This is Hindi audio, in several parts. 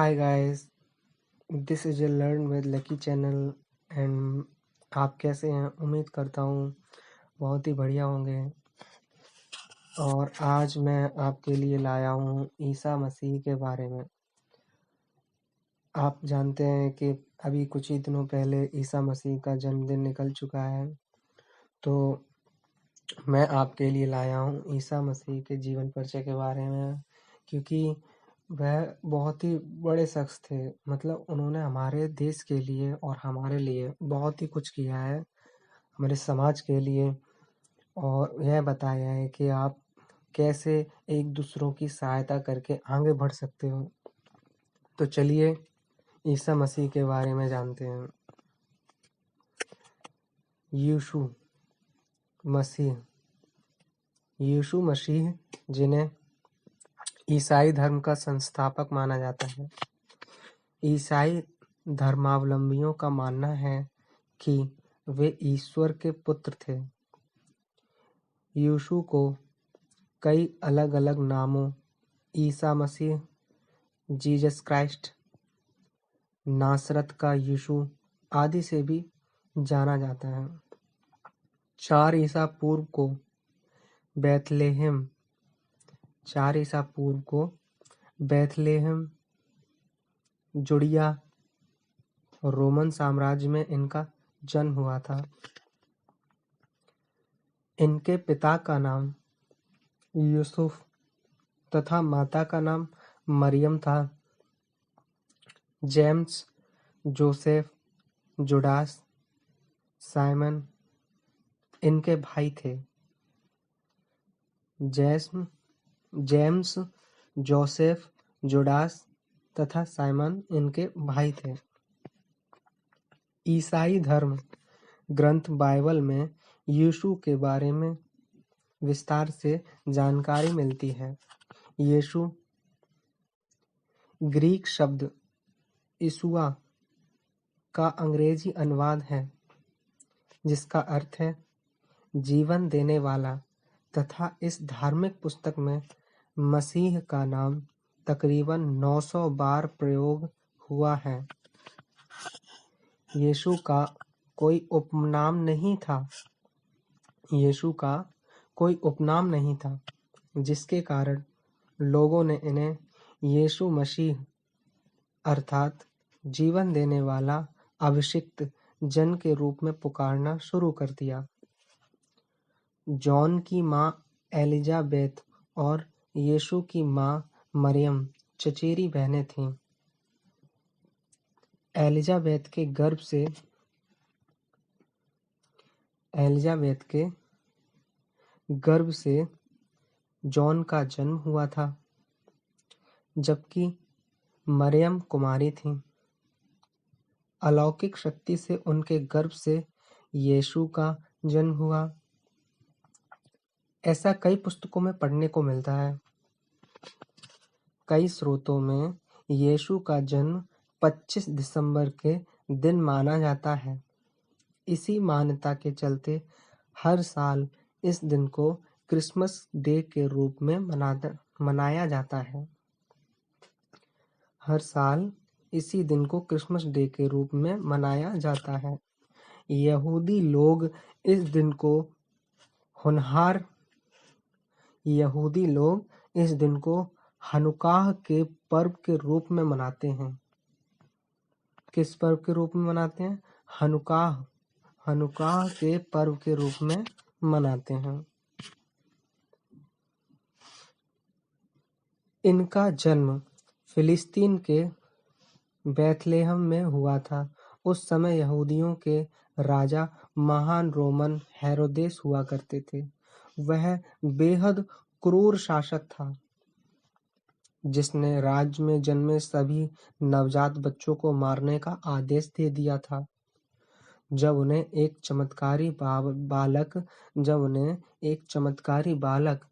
Hi guys, this is a learn with lucky channel and आप कैसे हैं? उम्मीद करता हूँ बहुत ही बढ़िया होंगे। और आज मैं आपके लिए लाया हूँ ईसा मसीह के बारे में। आप जानते हैं कि अभी कुछ ही दिनों पहले ईसा मसीह का जन्मदिन निकल चुका है, तो मैं आपके लिए लाया हूँ ईसा मसीह के जीवन परिचय के बारे में, क्योंकि वह बहुत ही बड़े शख्स थे। मतलब उन्होंने हमारे देश के लिए और हमारे लिए बहुत ही कुछ किया है, हमारे समाज के लिए। और यह बताया है कि आप कैसे एक दूसरों की सहायता करके आगे बढ़ सकते हो। तो चलिए ईसा मसीह के बारे में जानते हैं। यीशु मसीह यीशु मसीह जिन्हें ईसाई धर्म का संस्थापक माना जाता है। ईसाई धर्मावलंबियों का मानना है कि वे ईश्वर के पुत्र थे। यीशु को कई अलग-अलग नामों ईसा मसीह, जीसस क्राइस्ट, नासरत का यीशु आदि से भी जाना जाता है। 4 ईसा पूर्व को बैथलेहम जुडिया रोमन साम्राज्य में इनका जन्म हुआ था। इनके पिता का नाम यूसुफ तथा माता का नाम मरियम था। जेम्स, जोसेफ, जुडास, साइमन इनके भाई थे। जेम्स, जोसेफ, जुडास तथा साइमन इनके भाई थे। ईसाई धर्म ग्रंथ बाइबल में यीशु के बारे में विस्तार से जानकारी मिलती है। यीशु ग्रीक शब्द यीशुआ का अंग्रेजी अनुवाद है, जिसका अर्थ है जीवन देने वाला, तथा इस धार्मिक पुस्तक में मसीह का नाम तकरीबन 900 बार प्रयोग हुआ है। यीशु का कोई उपनाम नहीं था, जिसके कारण लोगों ने इन्हें यीशु मसीह अर्थात जीवन देने वाला अभिषिक्त जन के रूप में पुकारना शुरू कर दिया। जॉन की मां एलिजाबेथ और यीशु की मां मरियम चचेरी बहनें थीं। एलिजाबेथ के गर्भ से जॉन का जन्म हुआ था, जबकि मरियम कुमारी थीं। अलौकिक शक्ति से उनके गर्भ से यीशु का जन्म हुआ। ऐसा कई पुस्तकों में पढ़ने को मिलता है। कई स्रोतों में यीशु का जन्म 25 दिसंबर के दिन माना जाता है। इसी मान्यता के चलते हर साल इस दिन को क्रिसमस डे के रूप में मनाया जाता है। हर साल इसी दिन को क्रिसमस डे के रूप में मनाया जाता है। यहूदी लोग इस दिन को हनुकाह के पर्व के रूप में मनाते हैं। किस पर्व के रूप में मनाते हैं? हनुकाह के पर्व के रूप में मनाते हैं। इनका जन्म फिलिस्तीन के बैथलेहम में हुआ था। उस समय यहूदियों के राजा महान रोमन हेरोदेस हुआ करते थे। वह बेहद क्रूर शासक था, जिसने राज्य में जन्मे सभी नवजात बच्चों को मारने का आदेश दे दिया था। जब उन्हें एक चमत्कारी बालक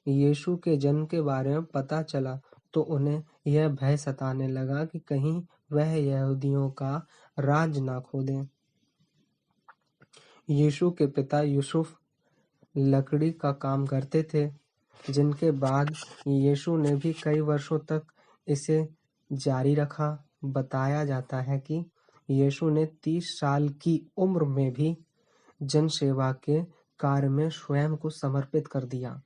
यीशु के जन्म के बारे में पता चला, तो उन्हें यह भय सताने लगा कि कहीं वह यहूदियों का राज ना खो दें। यीशु के पिता यूसुफ लकड़ी का काम करते थे, जिनके बाद यीशु ने भी कई वर्षों तक इसे जारी रखा। बताया जाता है कि यीशु ने 30 साल की उम्र में भी जनसेवा के कार्य में स्वयं को समर्पित कर दिया।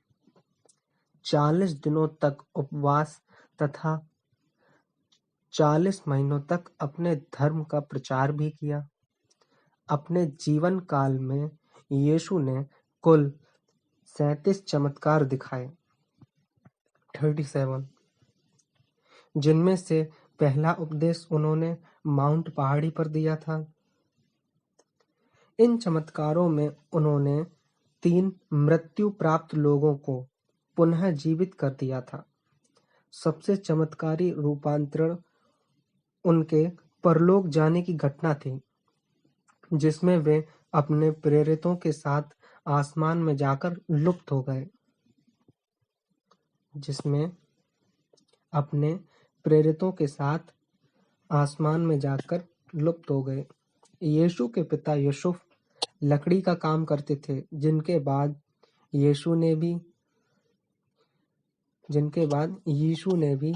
40 दिनों तक उपवास तथा 40 महीनों तक अपने धर्म का प्रचार भी किया। अपने जीवन काल में यीशु ने कुल 37 चमत्कार दिखाए, 37, जिनमें से पहला उपदेश उन्होंने माउंट पहाड़ी पर दिया था। इन चमत्कारों में उन्होंने 3 मृत्यु प्राप्त लोगों को पुनः जीवित कर दिया था। सबसे चमत्कारी रूपांतरण उनके परलोक जाने की घटना थी, जिसमें वे अपने प्रेरितों के साथ आसमान में जाकर लुप्त हो गए। जिसमें अपने प्रेरितों के साथ आसमान में जाकर लुप्त हो गए। यीशु के पिता यूसुफ लकड़ी का काम करते थे, जिनके बाद यीशु ने भी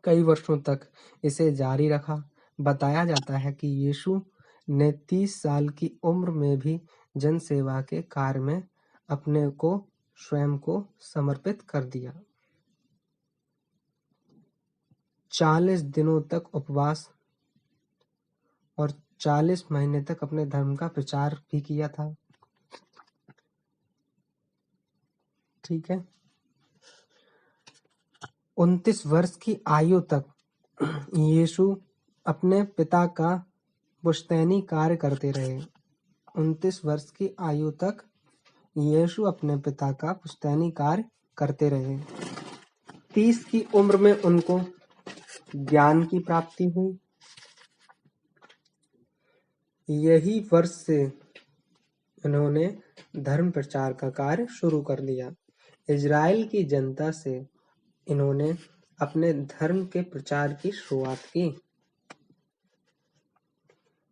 कई वर्षों तक इसे जारी रखा। बताया जाता है कि यीशु ने 30 साल की उम्र में भी जनसेवा के कार्य में अपने को स्वयं को समर्पित कर दिया। 40 दिनों तक उपवास और 40 महीने तक अपने धर्म का प्रचार भी किया था। ठीक है। 29 वर्ष की आयु तक यीशु अपने पिता का पुश्तैनी कार्य करते रहे। 29 वर्ष की आयु तक यीशु अपने पिता का पुश्तैनी कार्य करते रहे। 30 की उम्र में उनको ज्ञान की प्राप्ति हुई। यही वर्ष से उन्होंने धर्म प्रचार का कार्य शुरू कर दिया। इजराइल की जनता से इन्होंने अपने धर्म के प्रचार की शुरुआत की।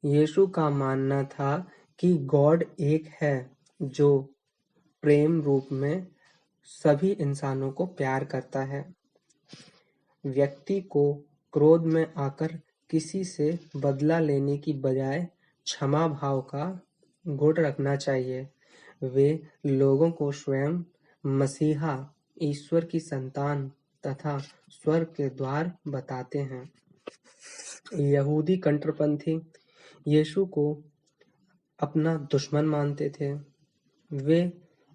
यीशु का मानना था कि गॉड एक है, जो प्रेम रूप में सभी इंसानों को प्यार करता है। व्यक्ति को क्रोध में आकर किसी से बदला लेने की बजाय क्षमा भाव का गुण रखना चाहिए। वे लोगों को स्वयं मसीहा, ईश्वर की संतान तथा स्वर्ग के द्वार बताते हैं। यहूदी कट्टरपंथी यीशु को अपना दुश्मन मानते थे। वे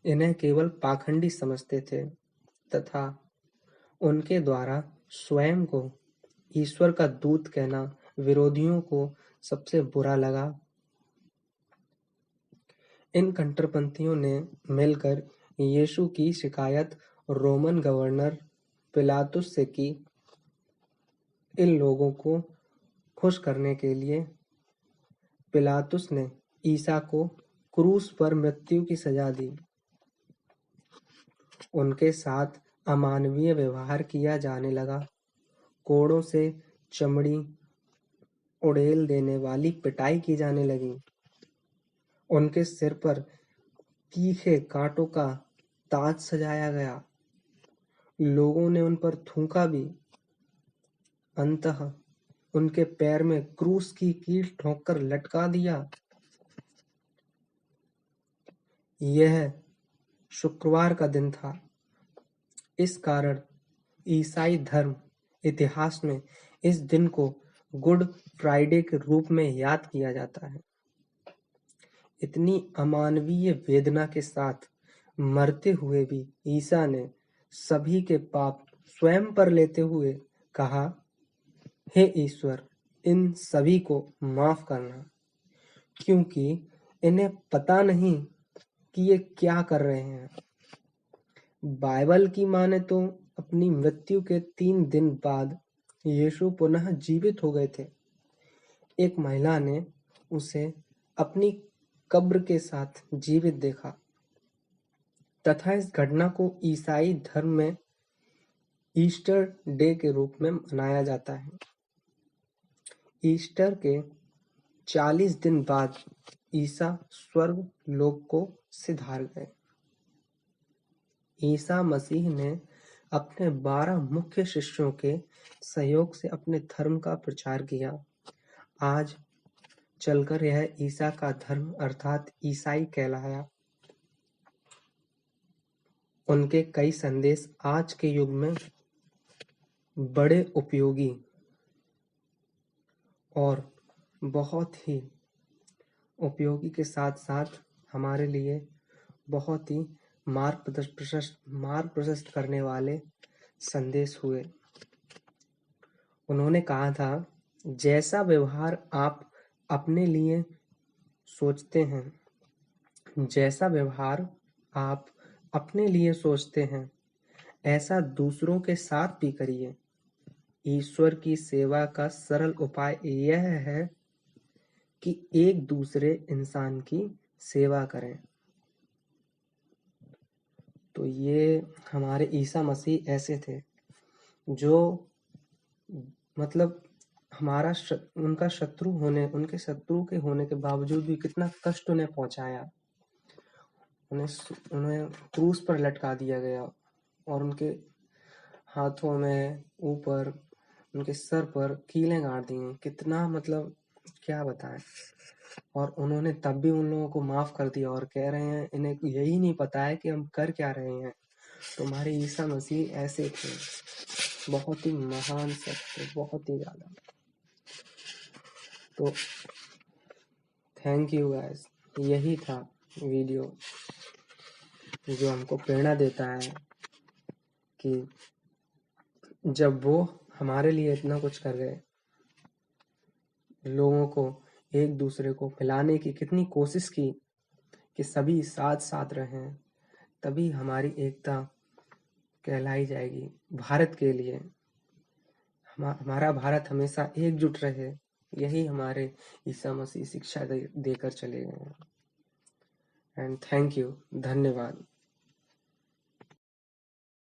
इन्हें केवल पाखंडी समझते थे तथा उनके द्वारा स्वयं को ईश्वर का दूत कहना विरोधियों को सबसे बुरा लगा। इन कट्टरपंथियों ने मिलकर यीशु की शिकायत रोमन गवर्नर पिलातुस से की। इन लोगों को खुश करने के लिए पिलातुस ने ईसा को क्रूस पर मृत्यु की सजा दी। उनके साथ अमानवीय व्यवहार किया जाने लगा। कोड़ों से चमड़ी उड़ेल देने वाली पिटाई की जाने लगी। उनके सिर पर तीखे कांटों का ताज सजाया गया। लोगों ने उन पर थूका भी। अंततः उनके पैर में क्रूस की कील ठोंककर लटका दिया। यह शुक्रवार का दिन था। इस कारण ईसाई धर्म इतिहास में इस दिन को गुड फ्राइडे के रूप में याद किया जाता है। इतनी अमानवीय वेदना के साथ मरते हुए भी ईसा ने सभी के पाप स्वयं पर लेते हुए कहा, हे ईश्वर, इन सभी को माफ करना, क्योंकि इन्हें पता नहीं कि ये क्या कर रहे हैं। बाइबल की माने तो अपनी मृत्यु के 3 दिन बाद यीशु पुनः जीवित हो गए थे। एक महिला ने उसे अपनी कब्र के साथ जीवित देखा तथा इस घटना को ईसाई धर्म में ईस्टर डे के रूप में मनाया जाता है। ईस्टर के 40 दिन बाद ईसा स्वर्ग लोक को सिधार गए। ईसा मसीह ने अपने 12 मुख्य शिष्यों के सहयोग से अपने धर्म का प्रचार किया। आज चलकर यह ईसा का धर्म अर्थात ईसाई कहलाया। उनके कई संदेश आज के युग में बड़े उपयोगी और बहुत ही उपयोगी के साथ-साथ हमारे लिए बहुत ही मार्ग प्रशस्त करने वाले संदेश हुए। उन्होंने कहा था, जैसा व्यवहार आप अपने लिए सोचते हैं, जैसा व्यवहार आप अपने लिए सोचते हैं, ऐसा दूसरों के साथ भी करिए। ईश्वर की सेवा का सरल उपाय यह है कि एक दूसरे इंसान की सेवा करें। तो ये हमारे ईसा मसीह ऐसे थे जो मतलब उनके शत्रु के होने के बावजूद भी कितना कष्ट उन्हें पहुंचाया। उन्हें क्रूस पर लटका दिया गया और उनके हाथों में ऊपर उनके सर पर कीलें गाड़ दी गई। कितना मतलब क्या बताएं। और उन्होंने तब भी उन लोगों को माफ कर दिया और कह रहे हैं इन्हें यही नहीं पता है कि हम कर क्या रहे हैं। तो हमारे ईसा मसीह ऐसे थे, बहुत ही महान सत्य, बहुत ही ज्यादा। तो थैंक यू गाइस, यही था वीडियो जो हमको प्रेरणा देता है कि जब वो हमारे लिए इतना कुछ कर गए, लोगों को एक दूसरे को मिलाने की कितनी कोशिश की कि सभी साथ साथ रहें, तभी हमारी एकता कहलाई जाएगी। भारत के लिए हमारा भारत हमेशा एकजुट रहे, यही हमारे ईसा मसीह शिक्षा देकर चले गए हैं। एंड थैंक यू, धन्यवाद।